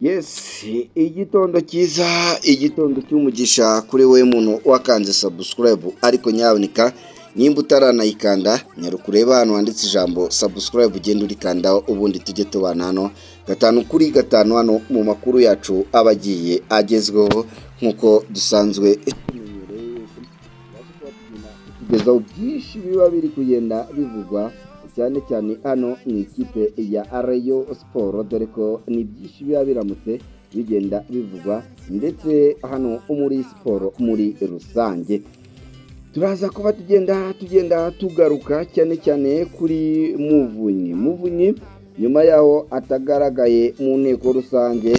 Yes, igitondo cyiza, igitondo cy'umugisha kuri we muntu wakanze subscribe ariko nyaboneka nimba utaranayikanda nyarukureba hano handitse ijambo subscribe ugenda urikandaho ubundi tujye tubana hano gatanu kuri gatanu hano mu makuru yacu abagiye agezweho nkuko dusanzwe tugezaho byinshi biba biri kugenda bivugwa cyane cyane hano mu ikipe ya Rayon Sport, dore ko ni byinshi biba biramutse bigenda bivugwa ndetse hano muri siporo muri rusange. Turaza kuba tugenda tugaruka cyane cyane kuri Muvunyi nyuma yaho atagaragaye mu nteko rusange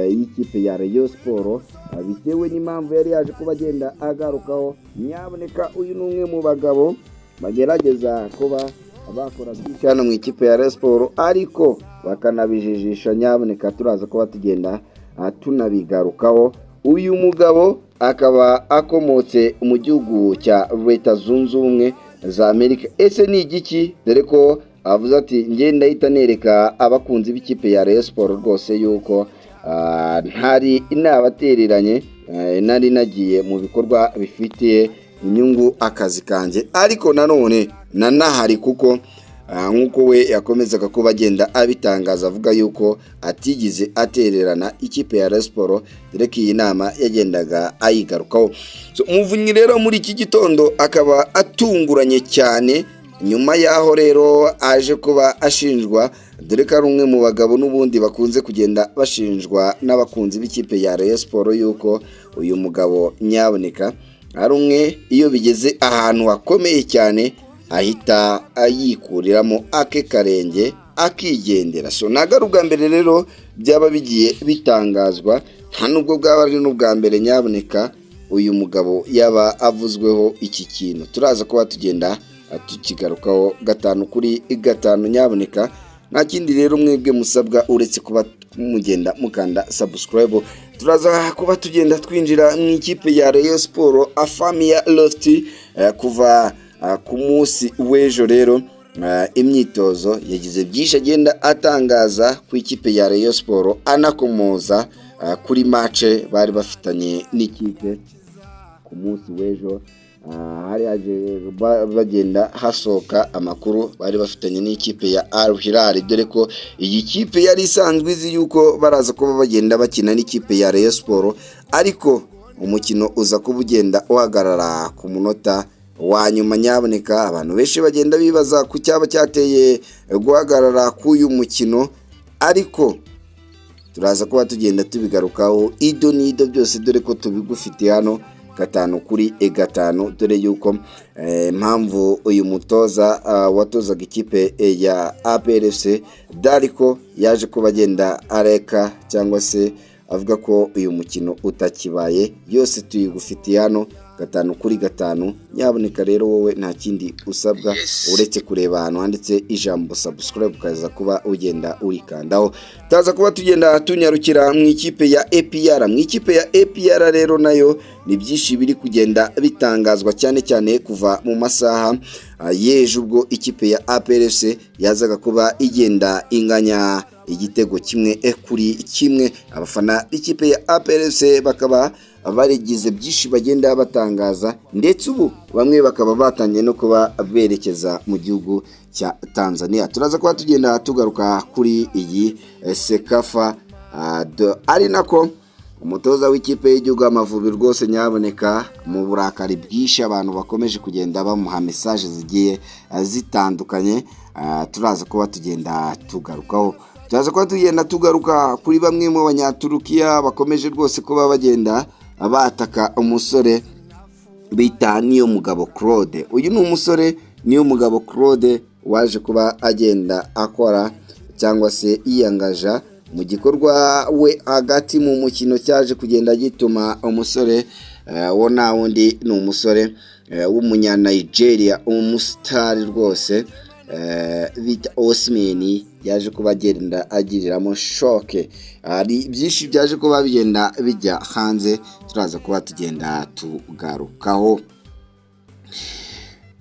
y'ikipe ya Rayon Sport bitewe n'impamvu yari yaje kuba agenda agarukaho. Nyaboneka uyu ni umwe mu bagabo bagerageza kuba abakora byinshi hano mu ikipe ya Rayon Sport ariko bakanabijijisha. Nyaboneka turaza kuba tugenda tunabigarukaho. Uyu mugabo akaba akomotse mu gihugu cya Leta Zunze Ubumwe za Amerika. Ese ni igiki? Dore ko avuze ati ngenda ahita nereka abakunzi b'ikipe ya Rayon Sport rwose yuko ntari inabatereranye, nari nagiye mu bikorwa bifitiye inyungu akazi kanjye, ariko nanone nanahari kuko nk'uko we yakomezaga kuba agenda abitangaza avuga yuko atigize atererana ikipe ya Rayon Sport, dore ko iyi nama yagendaga ayigarukaho. Muvunyi rero muri iki gitondo akaba atunguranye cyane nyuma yaho rero aje kuba ashinjwa, dore ko ari umwe mu bagabo n'ubundi bakunze kugenda bashinjwa n'abakunzi b'ikipe ya Rayon Sport yuko uyu mugabo nyaboneka ari umwe iyo bigeze ahantu hakomeye cyane ahita ayikuriramo ake karenge akigendera. Ntago ari ubwa mbere rero byaba bigiye bitangazwa, nta nubwo bwaba ari n'ubwa mbere nyaboneka uyu mugabo yaba avuzweho iki kintu. Turaza kuba tugenda tukigarukaho gatanu kuri gatanu. Nyaboneka nta kindi rero mwebwe musabwa uretse kuba mugenda mukanda subscribe. Turaza kuba tugenda twinjira mu ikipe ya Rayon Sport Afamia Loft kuva ku munsi w'ejo rero imyitozo yagize byinshi agenda atangaza ku ikipe ya Rayon Sport, anakomoza kuri match bari bafitanye n'ikipe ku munsi w'ejo. Hari bagenda hasohoka amakuru bari bafitanye n'ikipe ya Al Hilal, dore ko iyi kipe yari isanzwe izi yuko baraza kuba bagenda bakina n'ikipe ya Rayon Sport, ariko umukino uza kuba ugenda uhagarara ku munota wa nyuma. Nyaboneka abantu benshi bagenda bibaza ku cyaba cyateye guhagarara k'uyu mukino, ariko turaza kuba tugenda tubigarukaho ido n'ido byose, dore ko tubigufitiye hano gatanu kuri gatanu. Dore yuko impamvu uyu mutoza watozaga ikipe ya APRFC Dariko yaje kuba agenda areka cyangwa se avuga ko uyu mukino utakibaye, yose tuyigufitiye hano gatanu kuri gatanu. Nyaboneka rero wowe nta kindi usabwa uretse kureba ahantu handitse ijambo subscribe ukaza kuba ugenda urikandaho. Taza kuba tugenda tunyarukira mu ikipe ya APR. Mu ikipe ya APR rero nayo ni byinshi biri kugenda bitangazwa cyane cyane kuva mu masaha y'ejo, ubwo ikipe ya APRFC yazaga kuba igenda inganya igitego kimwe kuri kimwe. Abafana b'ikipe ya APRFC bakaba barigize byinshi bagenda batangaza, ndetse ubu bamwe bakaba batangiye no kuba berekeza mu gihugu cya Tanzania. Turaza kuba tugenda tugaruka kuri iyi Sekafa ari nako umutoza w'ikipe y'igihugu Amavubi rwose nyaboneka mu burakari bwinshi abantu bakomeje kugenda bamuha message zigiye zitandukanye. Turaza kuba tugenda tugarukaho. Turaza kuba tugenda tugaruka kuri bamwe mu banyaturukiya bakomeje rwose kuba bagenda abataka umusore bita Niyomugabo Claude. Uyu ni umusore Niyomugabo Claude waje kuba agenda akora cyangwa se yiyangaja mu gikorwa we hagati mu mukino cyaje kugenda gituma umusore wo na wundi ni umusore w'umunya Nigeria, umustar rwose bita Osimhen yaje kuba agenda agiriramo shoke. Hari byinshi byaje kuba bigenda bijya hanze, turaza kuba tugenda tugarukaho.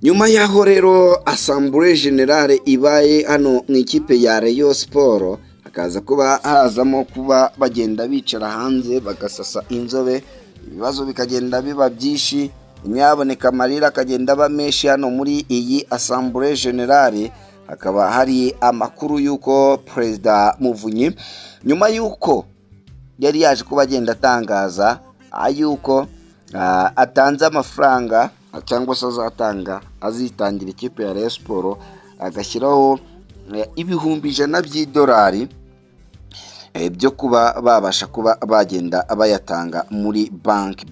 Nyuma yaho rero Assemblée Générale ibaye hano mu ikipe ya Rayon Sport hakaza kuba hazamo kuba bagenda bicara hanze bagasasa inzobe, ibibazo bikagenda biba byinshi, nyaboneka amarira akagenda aba menshi hano muri iyi asambure generale. Hakaba hari amakuru y'uko Perezida Muvunyi nyuma y'uko yari yaje kuba agenda atangaza yuko atanze amafaranga cyangwa se azitangira ikipe ya Rayon Sports, agashyiraho ibihumbi 100 by'idolari byo kuba babasha kuba bagenda bayatanga muri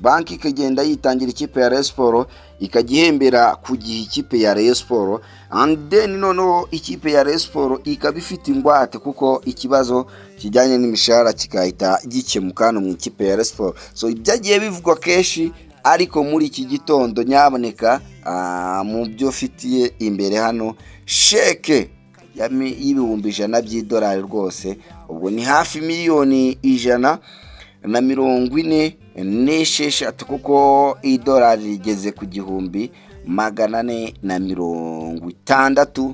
banki ikagenda yitangira ikipe ya Rayon Sports, ikagihembera ku gihe ikipe ya Rayon Sports, and then noneho ikipe ya Rayon Sports ikaba ifite ingwate kuko ikibazo kijyanye n'imishahara kigahita gikemuka no mu ikipe ya Rayon Sports. So ibyagiye bivugwa kenshi, ariko muri iki gitondo nyaboneka mu byo fitiye imbere hano, sheke y'ibihumbi 100 by'idolari rwose, ubwo ni hafi miliyoni 146 kuko idolari rigeze ku 1460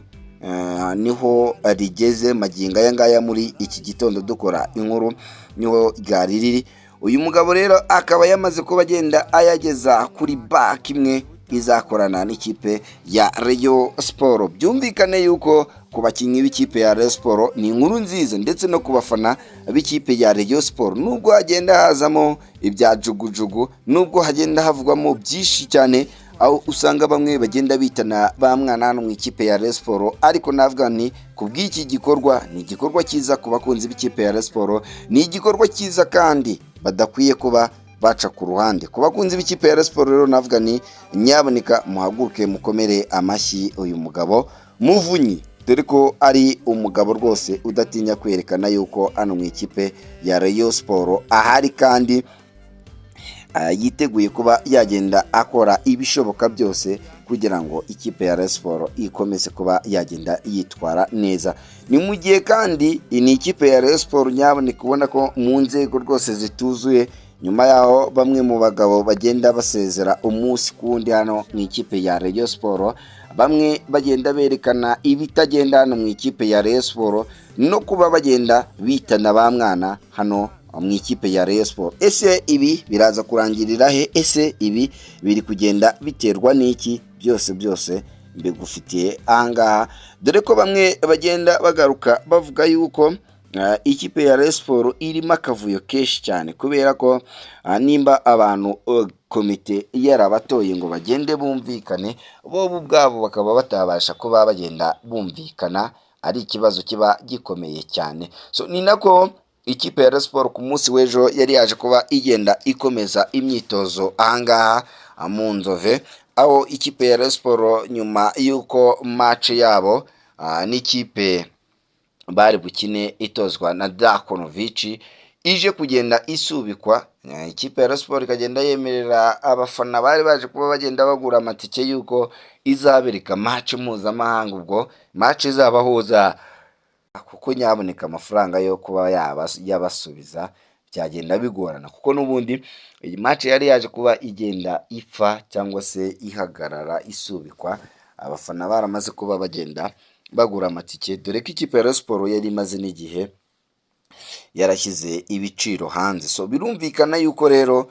niho rigeze magingo aya ngaya muri iki gitondo dukora inkuru niho ryari riri. Uyu mugabo rero akaba yamaze kuba agenda ayageza kuri banki imwe izakorana n'ikipe ya Rayon Sports. Byumvikane yuko ku bakinnyi b'ikipe ya Rayon Sports ni inkuru nziza, ndetse no ku bafana b'ikipe ya Rayon Sports, nubwo hagenda hazamo ibya jugujugu, nubwo hagenda havugwamo byinshi cyane, aho usanga bamwe bagenda bitana ba mwana hano mu ikipe ya Rayon Sports, ariko navuga ni kubw'iki gikorwa ni igikorwa cyiza ku bakunzi b'ikipe ya Rayon Sports, ni igikorwa cyiza kandi badakwiye kuba baca ku ruhande. Ku bakunzi b'ikipe ya Rayon Sports rero navuga ni nyaboneka muhaguruke mukomere amashyi uyu mugabo Muvunyi, dore ko ari umugabo rwose udatinya kwerekana yuko hano mu ikipe ya Rayon Sports ahari, kandi yiteguye kuba yagenda akora ibishoboka byose kugira ngo ikipe ya Rayon Sports ikomeze kuba yagenda yitwara neza. Ni mu gihe kandi ni ikipe ya Rayon Sports nyaboneka ubona ko mu nzego rwose zituzuye, nyuma yaho bamwe mu bagabo bagenda basezera umunsi kundi hano mu ikipe ya Rayon Sports, bamwe bagenda berekana ibitagenda hano mu ikipe ya Rayon Sports, no kuba bagenda bitana ba mwana hano mu ikipe ya Rayon Sports. Ese ibi biraza kurangirira he? Ese ibi biri kugenda biterwa n'iki? Byose mbigufitiye ahangaha, dore ko bamwe bagenda bagaruka bavuga yuko ikipe ya Rayon Sports irimo akavuyo kenshi cyane, kubera ko nimba abantu komite yarabatoye ngo bagende bumvikane, bo ubwabo bakaba batabasha kuba bagenda bumvikana, ari ikibazo kiba gikomeye cyane. So ni nako ikipe ya Rayon Sports ku munsi w'ejo yari yaje kuba igenda ikomeza imyitozo ahangaha mu Nzove, aho ikipe ya Rayon Sports nyuma y'uko match yabo n'ikipe bari bukine itozwa na Dakonovic ije kugenda isubikwa, ikipe ya Rayon Sports ikagenda yemerera abafana bari baje kuba bagenda bagura amatike yuko izabereka match mpuzamahanga, ubwo match izabahuza, kuko nyaboneka amafaranga yo kuba yabasubiza byagenda bigorana, kuko n'ubundi iyi match yari yaje kuba igenda ipfa cyangwa se ihagarara isubikwa, abafana baramaze kuba bagenda bagura amatike, dore ko ikipe ya Rayon Sports yari imaze n'igihe yarashyize ibiciro hanze. So birumvikana yuko rero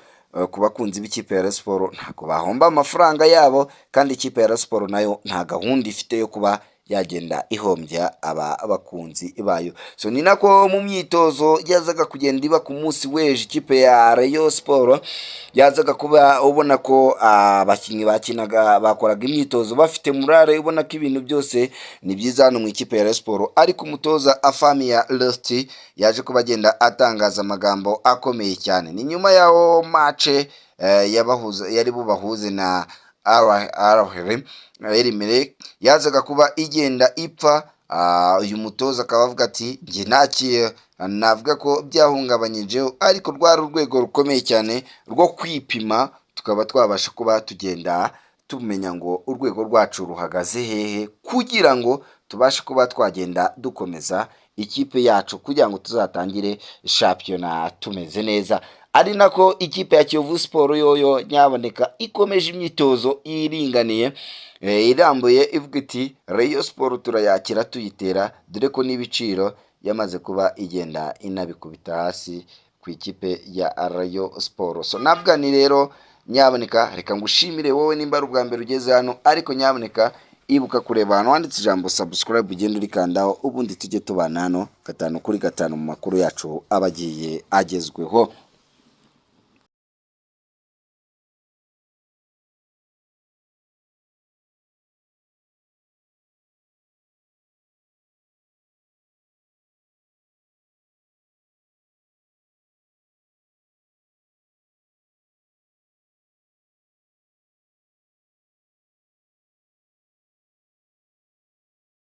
ku bakunzi b'ikipe ya Rayon Sports ntabwo bahomba amafaranga yabo, kandi ikipe ya Rayon Sports nayo nta gahunda ifite yo kuba yagenda ihombya abakunzi bayo. So ni nako mu myitozo yazaga kugenda iba ku munsi w'ejo, ikipe ya Rayon Sports yazaga kuba ubona ko abakinnyi bakinaga bakoraga imyitozo bafite murare, ubona ko ibintu byose ni byiza hano mu ikipe ya Rayon Sports, ariko umutoza Afamia Lesti yaje kuba agenda atangaza amagambo akomeye cyane. Ni nyuma yaho match yari bubahuze na Erimere yazaga kuba igenda ipfa, uyu mutoza akaba avuga ati njye ntakiye navuga ko byahungabanyije, ariko rwari urwego rukomeye cyane rwo kwipima, tukaba twabasha kuba tugenda tumenya ngo urwego rwacu ruhagaze hehe, kugira ngo tubashe kuba twagenda dukomeza ikipe yacu kugira ngo tuzatangire shampiyona tumeze neza. Ari nako ikipe ya Kiyovu Sports yoyo nyaboneka ikomeje imyitozo iringaniye, irambuye ivuga iti Rayon Sports turayakira tuyitera, dore ko n'ibiciro yamaze kuba igenda inabikubita hasi ku ikipe ya Rayon Sport. So navuga ni rero nyaboneka reka ngushimire wowe nimba ari ubwa mbere ugeze hano, ariko nyaboneka ibuka kureba hano wanditse ijambo subscribe ugenda urikandaho, ubundi tujye tubana hano 5 kuri 5 mu makuru yacu abagiye agezweho.